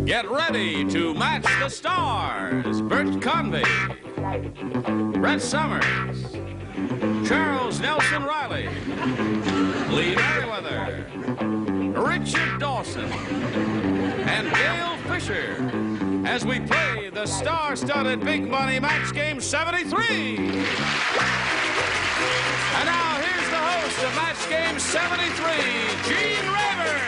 Get ready to match the stars. Bert Convy, Brett Summers, Charles Nelson Reilly, Lee Meriwether, Richard Dawson, and Gail Fisher as we play the star-studded Big Money Match Game 73. And now here's the host of Match Game 73, Gene Rayburn.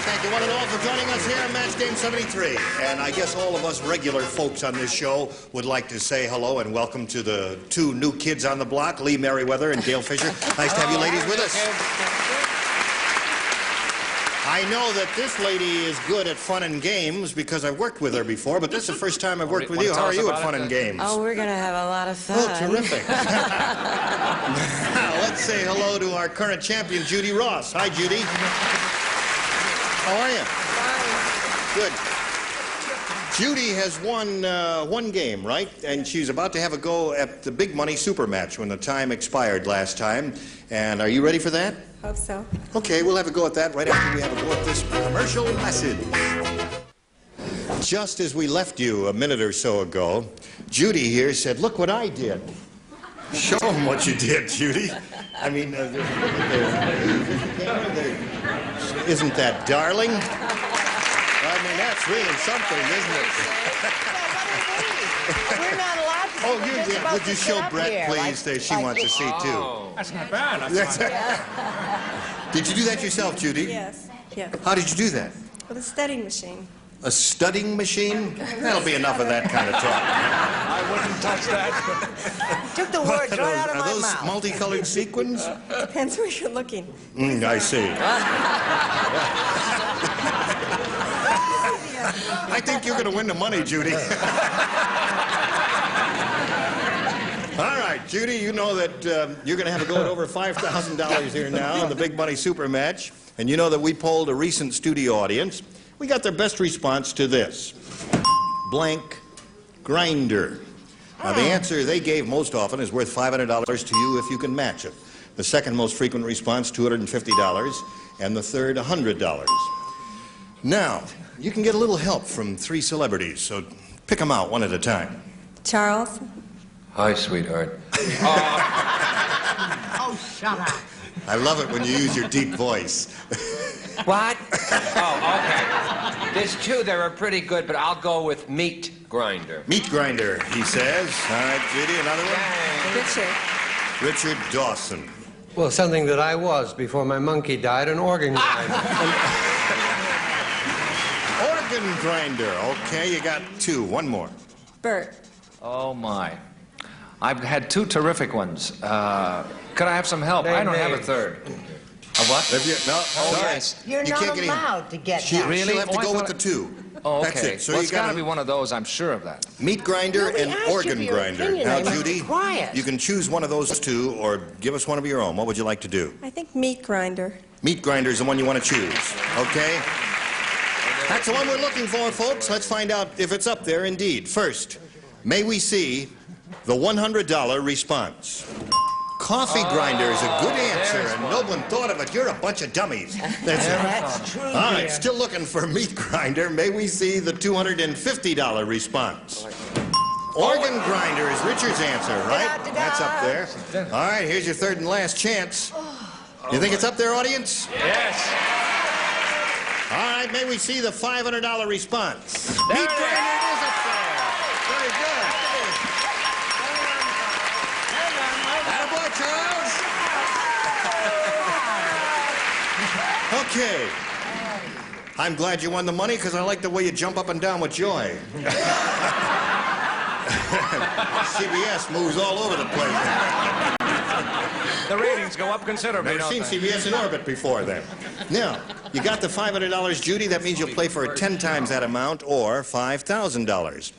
Thank you one and all for joining us here on Match Game 73. And I guess all of us regular folks on this show would like to say hello and welcome to the two new kids on the block, Lee Meriwether and Gail Fisher. Nice to have you ladies with us. I know that this lady is good at fun and games because I've worked with her before, but this is the first time I've worked with you. How are you at fun and games? Oh, we're going to have a lot of fun. Oh, terrific. Now, let's say hello to our current champion, Judy Ross. Hi, Judy. How are you? Fine. Good. Judy has won one game, right? And she's about to have a go at the Big Money Super Match when the time expired last time. And are you ready for that? Hope so. Okay, we'll have a go at that right after we have a go at this commercial message. Just as we left you a minute or so ago, Judy here said, "Look what I did." Show them what you did, Judy. I mean, isn't that darling? I mean, that's really something, isn't it? We're not allowed to. Oh, you did. Would you show Brett, please? She wants to see, too. That's not bad. Did you do that yourself, Judy? Yes. Yes. How did you do that? With a studying machine. A studying machine? That'll be enough of that kind of talk. I wouldn't touch that. Took the words right out of my mouth. Are those multicolored sequins? Depends where you're looking. I see. I think you're going to win the money, Judy. All right, Judy, you know that you're going to have a go at over $5,000 here now in the Big Money Super Match. And you know that we polled a recent studio audience. We got their best response to this. Blank grinder. Now, the answer they gave most often is worth $500 to you if you can match it. The second most frequent response, $250, and the third, $100. Now, you can get a little help from three celebrities, so pick them out one at a time. Charles? Hi, sweetheart. Oh, shut up. I love it when you use your deep voice. What? Oh, okay. There's two that are pretty good, but I'll go with meat grinder. Meat grinder, he says. All right, Judy, another one? Richard. Richard Dawson. Well, something that I was before my monkey died, an organ grinder. Organ grinder. Okay, you got two. One more. Bert. Oh, my. I've had two terrific ones. Could I have some help? I don't have a third. A what? No. Oh, yes. You're You not can't get allowed to get She'll that. have to go with the two. Oh, okay. That's it. So well, you it's got to got be one of those, I'm sure of that. meat grinder Nobody and asked you organ for your grinder. opinion. Now, I'm Judy, quiet. you can choose one of those two or give us one of your own. What would you like to do? I think meat grinder. Meat grinder is the one you want to choose. Okay? That's the one we're looking for, folks. Let's find out if it's up there indeed. First, may we see the $100 response. Coffee grinder is a good answer, and no one thought of it. You're a bunch of dummies. That's it. That's true, All right, dear. still looking for meat grinder. May we see the $250 response? Organ grinder is Richard's answer, right? Da-da-da-da. That's up there. All right, here's your third and last chance. You think it's up there, audience? Yes. All right, may we see the $500 response? Meat grinder is up there. Very good. Attaboy, Charles. Okay. I'm glad you won the money because I like the way you jump up and down with joy. CBS moves all over the place. The ratings go up considerably, Never don't seen they? CBS in orbit before then. Now, you got the $500, Judy. That means you'll play for 10 times that amount or $5,000.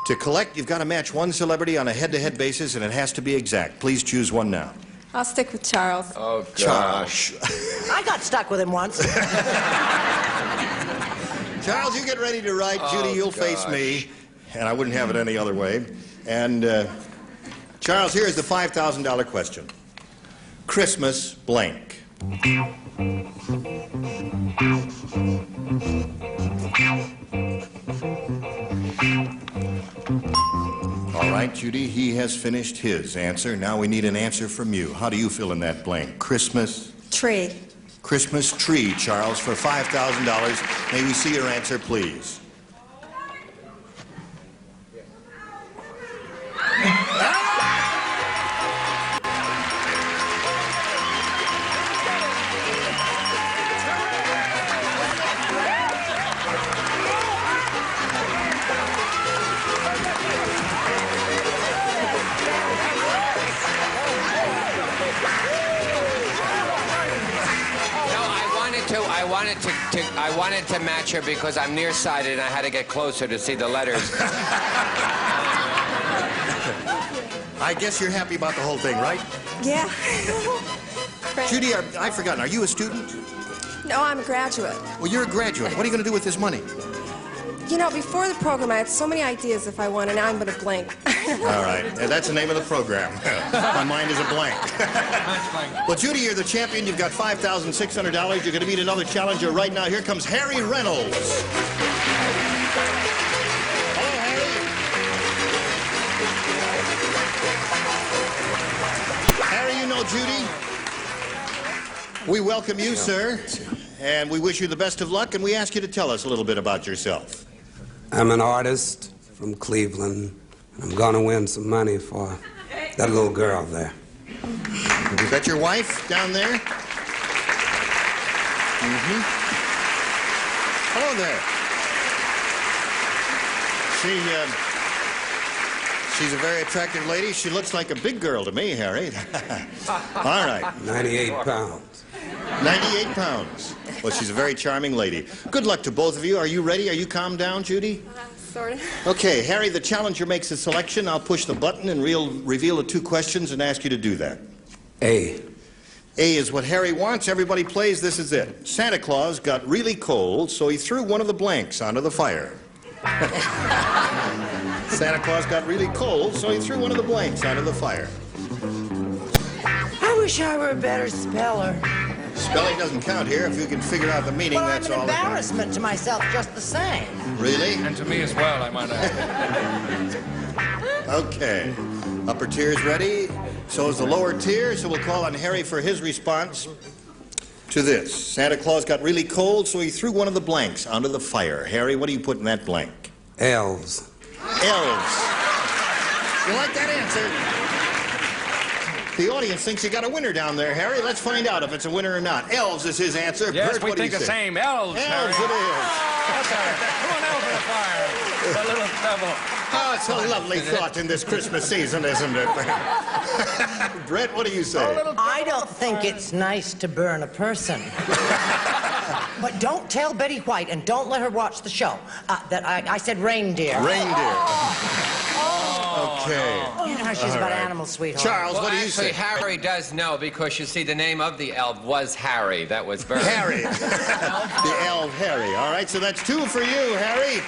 To collect, you've got to match one celebrity on a head-to-head basis, and it has to be exact. Please choose one now. I'll stick with Charles. Oh, gosh. I got stuck with him once. Charles, you get ready to write. Judy, you'll face me. And I wouldn't have it any other way. And, Charles, here's the $5,000 question. Christmas blank. All right, Judy, he has finished his answer. Now we need an answer from you. How do you fill in that blank? Christmas? Tree. Christmas tree, Charles, for $5,000. May we see your answer, please? I wanted to match her because I'm nearsighted and I had to get closer to see the letters. I guess you're happy about the whole thing, right? Yeah. Judy, I've forgotten. Are you a student? No, I'm a graduate. Well, you're a graduate. What are you going to do with this money? You know, before the program, I had so many ideas if I won, and now I'm going to blank. All right. That's the name of the program. My mind is a blank. Well, Judy, you're the champion. You've got $5,600. You're going to meet another challenger right now. Here comes Harry Reynolds. Hello, Harry. Harry, you know Judy. We welcome you, sir. And we wish you the best of luck, and we ask you to tell us a little bit about yourself. I'm an artist from Cleveland, and I'm going to win some money for that little girl there. Is that your wife down there? Mm-hmm. Hello there. She's a very attractive lady. She looks like a big girl to me, Harry. All right. 98 pounds. 98 pounds. Well, she's a very charming lady. Good luck to both of you. Are you ready? Are you calmed down, Judy? Sort of. Okay, Harry, the challenger makes a selection. I'll push the button and reveal the two questions and ask you to do that. A. A is what Harry wants. Everybody plays. This is it. Santa Claus got really cold, so he threw one of the blanks onto the fire. Santa Claus got really cold, so he threw one of the blanks onto the fire. I wish I were a better speller. Spelling doesn't count here. If you can figure out the meaning, Well, that's I'm an all that counts. embarrassment to myself just the same. Really? And to me as well, I might add. Okay. Upper tier's ready. So is the lower tier. So we'll call on Harry for his response to this. Santa Claus got really cold, so he threw one of the blanks onto the fire. Harry, what do you put in that blank? Elves. Elves. You like that answer? The audience thinks you got a winner down there, Harry. Let's find out if it's a winner or not. Elves is his answer. Yes, Bert, we what do think you the say? same. Elves, Elves Harry. it is. Come on, elf in the fire. A little devil. Oh, it's a lovely thought in this Christmas season, isn't it? Brett, what do you say? I don't think it's nice to burn a person. But don't tell Betty White and don't let her watch the show. That I said reindeer. Reindeer. Okay. You know how she's about animals, sweetheart. Charles, Well, what do you actually, say? Harry does know because you see, the name of the elf was Harry. That was Bert. Harry. The elf Harry. All right, so that's 2 for you, Harry.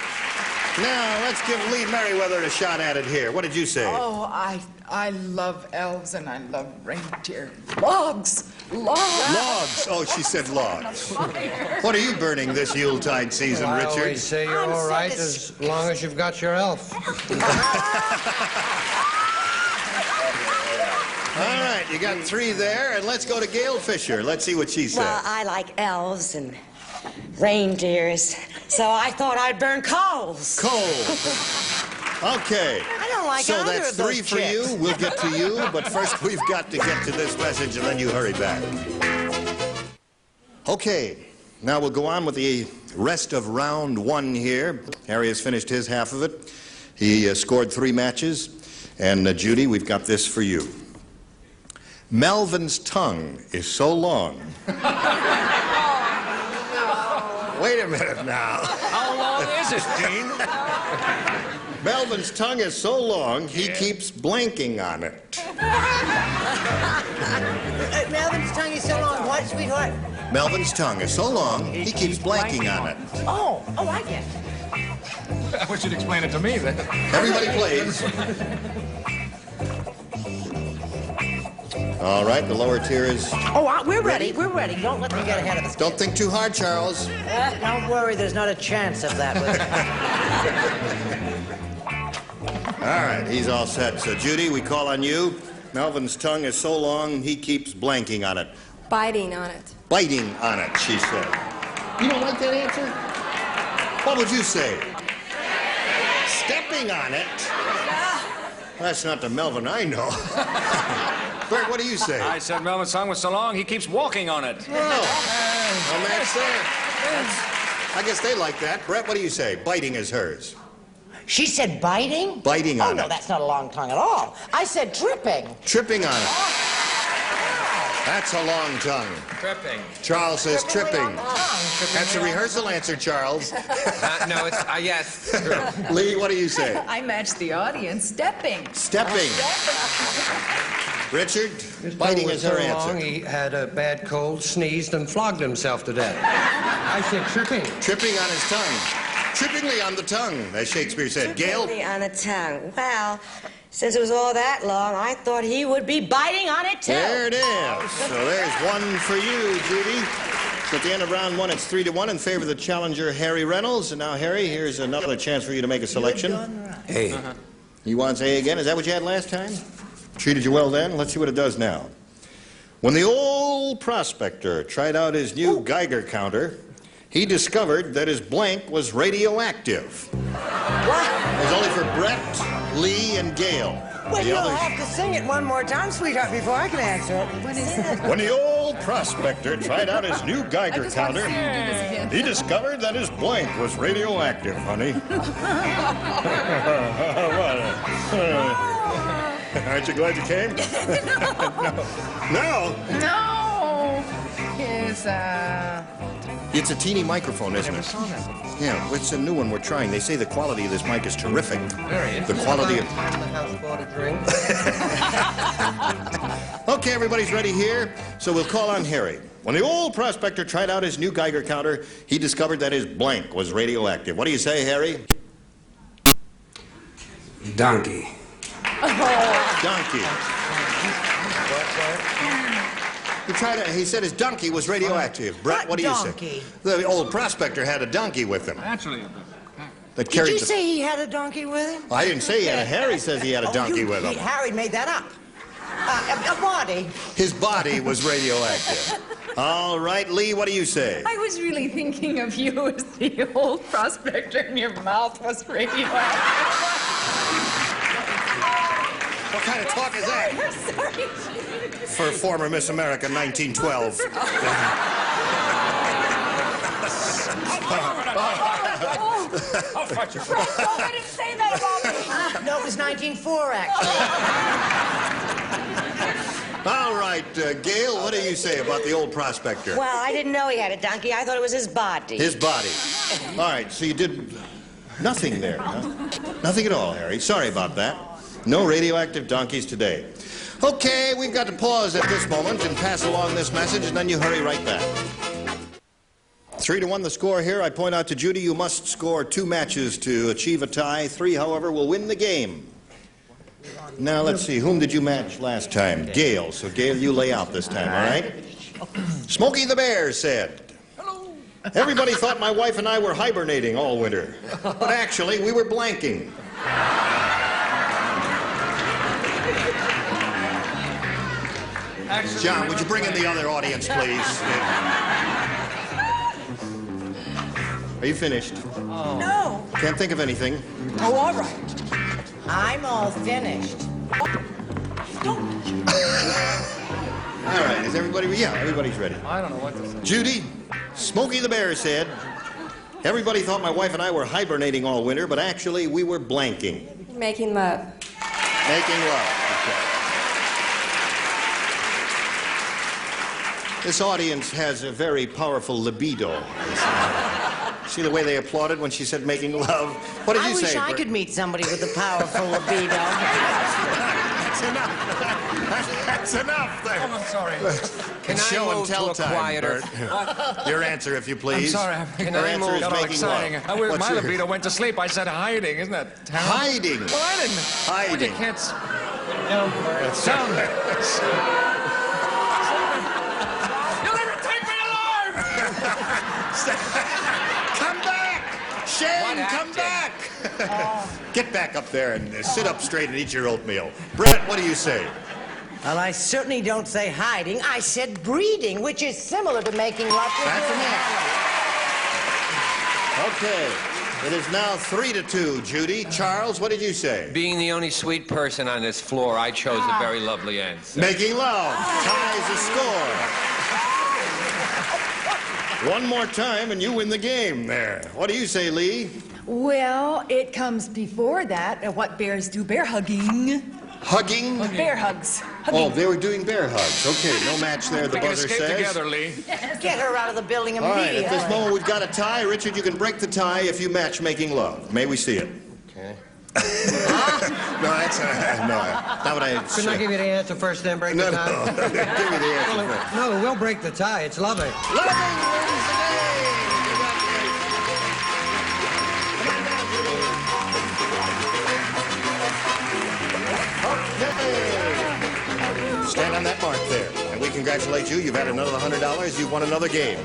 Now, let's give Lee Meriwether a shot at it here. What did you say? Oh, I love elves and I love reindeer. Logs! Logs! Logs. Oh, she said logs. What are you burning this Yuletide season, I Richard? always say you're all right as long as you've got your elf. All right, you got 3 there, and let's go to Gail Fisher. Let's see what she said. Well, I like elves and reindeers, so I thought I'd burn coals. Coal. Okay. I don't like So either that's of those 3 for chicks. you. We'll get to you, but first we've got to get to this message, and then you hurry back. Okay. Now we'll go on with the rest of round 1 here. Harry has finished his half of it. He scored 3 matches. And Judy, we've got this for you. Melvin's tongue is so long. Wait a minute now. How long is it, Dean? Melvin's tongue is so long, he keeps blanking on it. Melvin's tongue is so long. What, sweetheart? Melvin's tongue is so long, he keeps blanking on it. Oh, I get it. I wish you'd explain it to me then. Everybody plays. All right, the lower tier is... Oh, we're ready. We're ready. Don't let me get ahead of us. Don't think too hard, Charles. Don't worry, there's not a chance of that with All right, he's all set. So, Judy, we call on you. Melvin's tongue is so long, he keeps blanking on it. Biting on it. Biting on it, she said. You don't like that answer? What would you say? Stepping on it? That's not the Melvin I know. Bert, what do you say? I said Melvin's tongue was so long, he keeps walking on it. Oh, well, that's it. I guess they like that. Brett, what do you say? Biting is hers. She said biting? Biting on it. Oh, no, that's not a long tongue at all. I said tripping. Tripping on it. That's a long tongue. Tripping. Charles says tripping. On tongue. That's a rehearsal answer, Charles. No, it's, yes, true. Lee, what do you say? I matched the audience. Stepping. Stepping. Richard, His biting tongue is was her so answer. long, he had a bad cold, sneezed, and flogged himself to death. I said tripping. Tripping on his tongue. Trippingly on the tongue, as Shakespeare said. Gail? Trippingly on the tongue. Well, since it was all that long, I thought he would be biting on it, too. There it is. So there's one for you, Judy. So at the end of round one, it's 3-1 in favor of the challenger, Harry Reynolds. And now, Harry, here's another chance for you to make a selection. Hey. He wants A again. Is that what you had last time? Treated you well then? Let's see what it does now. When the old prospector tried out his new Geiger counter, he discovered that his blank was radioactive. What? It was only for Brett, Lee, and Gail. Well, The you'll others- have to sing it one more time, sweetheart, before I can answer it. What is it? When the old prospector tried out his new Geiger counter, he discovered that his blank was radioactive, honey. Aren't you glad you came? No. No. It's a teeny microphone, isn't it? Yeah, it's a new one we're trying. They say the quality of this mic is terrific. The quality of... Time the house bought a drink. Okay, everybody's ready here, so we'll call on Harry. When the old prospector tried out his new Geiger counter, he discovered that his blank was radioactive. What do you say, Harry? Donkey. Donkey. He said his donkey was radioactive. Brett, what do you say? Donkey? The old prospector had a donkey with him. Naturally. That Did carried you the... say he had a donkey with him? I didn't say he had a... Harry says he had a donkey with him. Harry made that up. A body. His body was radioactive. All right, Lee, what do you say? I was really thinking of you as the old prospector, and your mouth was radioactive. What kind of talk is that? I'm sorry. For former Miss America 1912. Frank, don't let him say that about me. No, it was 1904, actually. All right, Gail, what do you say about the old prospector? Well, I didn't know he had a donkey. I thought it was his body. His body. All right, so you did nothing there, huh? Nothing at all, Harry. Sorry about that. No radioactive donkeys today. Okay, we've got to pause at this moment and pass along this message, and then you hurry right back. 3-1 the score here. I point out to Judy, you must score 2 matches to achieve a tie. 3, however, will win the game. Now, let's see. Whom did you match last time? Gail. So, Gail, you lay out this time, all right? Smokey the Bear said, everybody thought my wife and I were hibernating all winter. But actually, we were blanking. John, would you bring in the other audience, please? Are you finished? No. Can't think of anything. Oh, all right. I'm all finished. All right, is everybody... Yeah, everybody's ready. I don't know what to say. Judy, Smokey the Bear said, everybody thought my wife and I were hibernating all winter, but actually we were blanking. Making love. Making love. Okay. This audience has a very powerful libido. See the way they applauded when she said making love? What did you say, I wish I Bert? could meet somebody with a powerful libido. enough. That's enough. There. I'm sorry. Can Show I and move tell to a time, quieter? Bert. Your answer, if you please. I'm sorry. Can Your I answer move? is Got all making exciting. love. My your- libido went to sleep. I said hiding. Isn't that terrible? Hiding. Well, I didn't. Hiding. You can't. Sound. You'll never take me alive! Come back! Shane, What come acting? back! Get back up there and sit up straight and eat your oatmeal. Brett, what do you say? Well, I certainly don't say hiding. I said breeding, which is similar to making love. That's enough. Okay. It is now 3-2, Judy. Charles, what did you say? Being the only sweet person on this floor, I chose a very lovely answer. Making love ties the score. One more time and you win the game there. What do you say, Lee? Well, it comes before that. What bears do? Bear hugging. Hugging? Bear hugs. Oh, they were doing bear hugs. Okay, no match there, the We can buzzer escape says. together, Lee. Get her out of the building All right, immediately. at this moment we've got a tie. Richard, you can break the tie if you match making love. May we see it? Okay. No, that's not what I Couldn't I give you the answer first, then break No, the no. tie? Give me the answer first. No, we'll break the tie. It's lovely. Loving wins the game! Okay. Stand on that mark there. And we congratulate you. You've had another $100. You've won another game.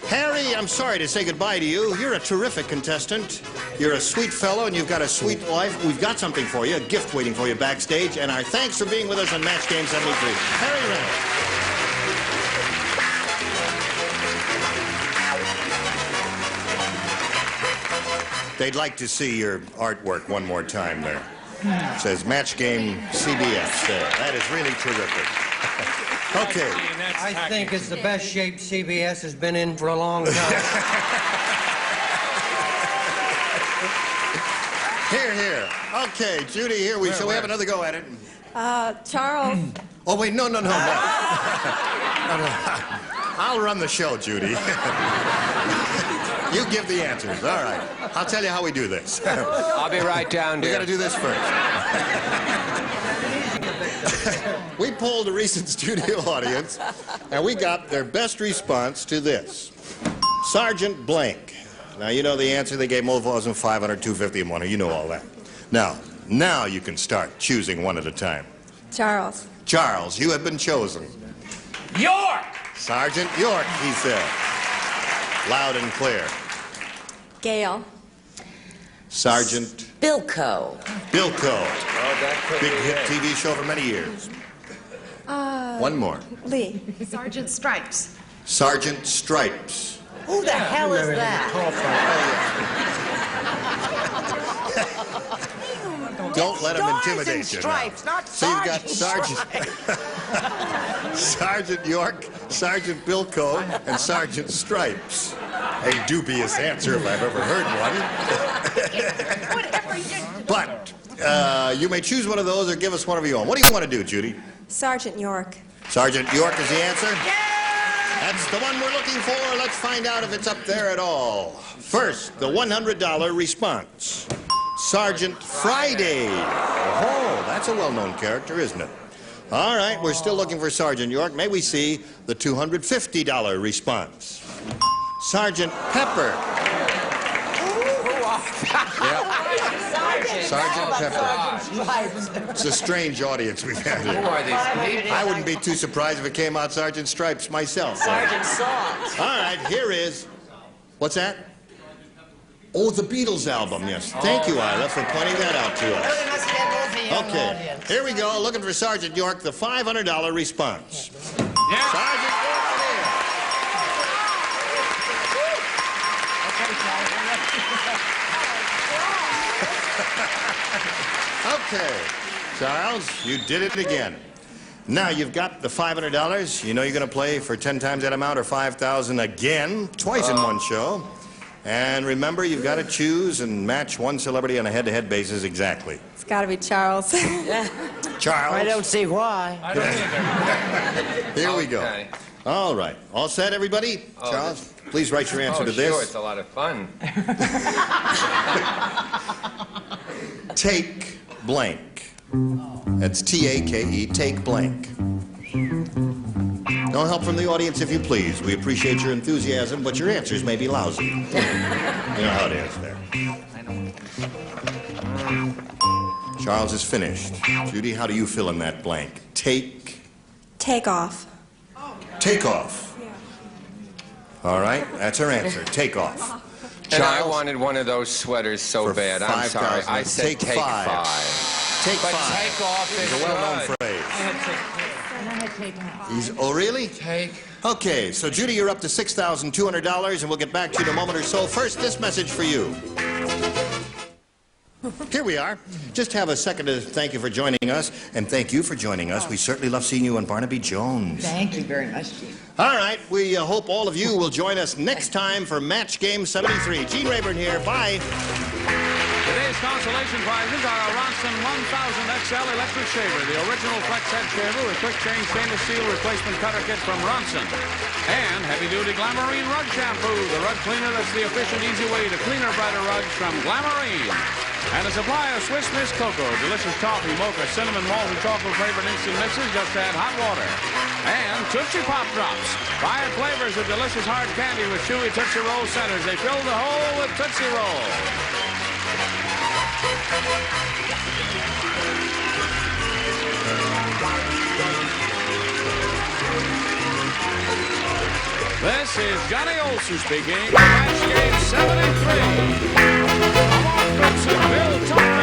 Harry, I'm sorry to say goodbye to you. You're a terrific contestant. You're a sweet fellow, and you've got a sweet life. We've got something for you, a gift waiting for you backstage, and our thanks for being with us on Match Game 73. Harry Reynolds. They'd like to see your artwork one more time there. It says Match Game CBS there. That is really terrific. Okay. I think it's the best shape CBS has been in for a long time. Here, here. Okay, Judy, here we shall we have another go at it. Charles. Oh, wait, no. No, I'll run the show, Judy. You give the answers. All right. I'll tell you how we do this. I'll be right down, We dear. got to do this first. We polled a recent studio audience, and we got their best response to this. Sergeant Blank. Now, you know the answer. They gave them 1,500, 250, and 1. You know all that. Now you can start choosing one at a time. Charles. Charles, you have been chosen. York! Sergeant York, he said. Loud and clear. Gail. Sergeant Bilko. Bilko. Oh, that could Big be hit it. TV show for many years. One more. Lee. Sergeant Stripes. Sergeant Stripes. Who the hell is that? Don't let him Stars intimidate and you. stripes, now. not So you've got Sergeant Sergeant York, Sergeant Bilko, and Sergeant Stripes. A dubious answer if I've ever heard one. Whatever you do. But you may choose one of those or give us one of your own. What do you want to do, Judy? Sergeant York. Sergeant York is the answer? That's the one we're looking for. Let's find out if it's up there at all. First, the $100 response. Sergeant Friday. Oh, that's a well-known character, isn't it? All right, we're still looking for Sergeant York. May we see the $250 response. Sergeant Pepper. Sergeant Pepper. It's a strange audience we've had Who here. are these people? I wouldn't be too surprised if it came out Sergeant Stripes myself. Sergeant Salt. All right, here is... What's that? Oh, the Beatles album, yes. Thank you, Isla, for pointing that out to us. There must be a movie, young Okay, audience. here we go, looking for Sergeant York, the $500 response. Yeah. Sergeant York it is. Okay, Charles, you did it again. Now you've got the $500. You know you're going to play for 10 times that amount or 5,000 again, twice in one show. And remember, you've got to choose and match one celebrity on a head-to-head basis exactly. It's got to be Charles. Charles. I don't see why. I don't either. Here we go. Okay. All right. All set, everybody? Charles, please write your answer Oh, to sure, this. it's a lot of fun. Take blank. That's T-A-K-E, take blank. No help from the audience, if you please. We appreciate your enthusiasm, but your answers may be lousy. You know how it is there. Charles is finished. Judy, how do you fill in that blank? Take off. Take off. All right, that's her answer. Take off. And I wanted one of those sweaters so For bad. I'm sorry. 5,000. I said take five. Take But five. take off is It's a well-known good. phrase. And I had taken it. Oh, really? Take. Okay, so Judy, you're up to $6,200, and we'll get back to you in a moment or so. First, this message for you. Here we are. Just have a second to thank you for joining us, and thank you for joining us. We certainly love seeing you on Barnaby Jones. Thank you very much, Gene. All right, we hope all of you will join us next time for Match Game 73. Gene Rayburn here. Bye. Today's consolation prizes are a Ronson 1000 XL electric shaver, the original flex head shaver with quick change stainless steel replacement cutter kit from Ronson, and heavy-duty Glamarine rug shampoo, the rug cleaner that's the efficient, easy way to cleaner, brighter rugs from Glamarine. And a supply of Swiss Miss Cocoa, delicious coffee, mocha, cinnamon, malt, and chocolate-flavored instant mixes, just add hot water. And Tootsie Pop Drops, 5 flavors of delicious hard candy with chewy Tootsie Roll centers. They fill the hole with Tootsie Roll. This is Johnny Olson speaking. Match Game 73. Come on, Bill Tucker.